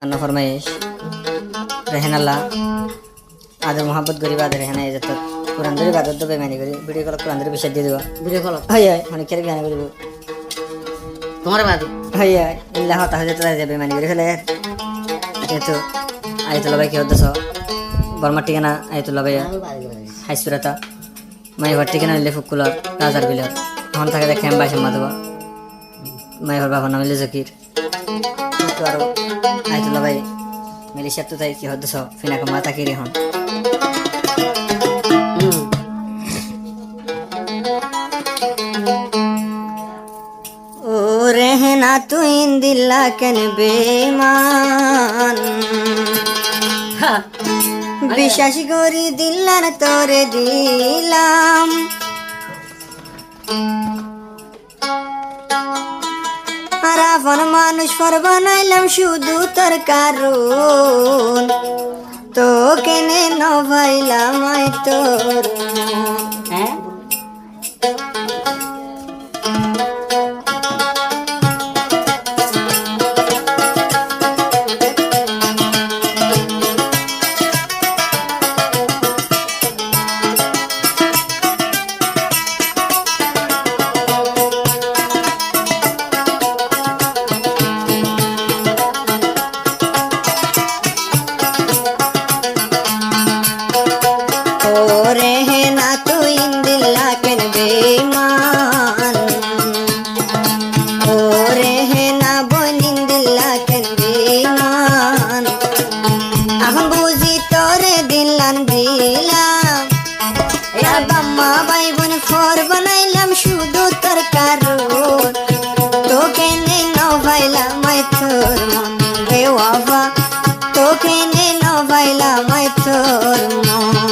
अन्ना फरमाइश रहनल्ला आदर मोहब्बत गरीब आदर रहना इज्जत कुरान दरी बात तो बेमानी करी वीडियो कॉल कुरान दरी विषय दे दो वीडियो कॉल हाय हाय মানে কেরে গান করিব তোমার বাদে হাই হাই ইল্লা হতা হয়ে যেতে বেমানি করে ফেলে এতো আইতুল্লাহ ভাই কি হদছ বর্মা ঠিকানা আইতুল্লাহ ভাই হাইসুরাতা মাই ঘর ঠিকানা নিলে ফুকুলার রাজার বিলর এখন থাকে দেখে আমি বাইশে মাধব মাই ঘর বাবার নাম হইলে জকির তো আরো আইতুল্লাহ ভাই মিলিশিয়া তো তাই কি হদছ ফিনাকে মাতা কিরে হন रहना तू इन दिल्ला कन बेमान বিশ্বাস করি দিল্লার তোরে দিলাম আর আপন মানুষ পর বানাইলাম শুধু তোর কারণ তো কেনে নভাইলাম আই তোর হ্যাঁ रहना तू इन दिल्ला कन बेमान ओ रहना बोन इन दिल्ला कन बेमान এখন বুঝি তোরে দিলাম দিলাম এর বাম্মা ভাই বোন ফর বানাইলাম শুধু তোর কারণ তোকে নে নভাইলাম আই তোর মন রে বাবা তোকে নে নভাইলাম আই তোর মন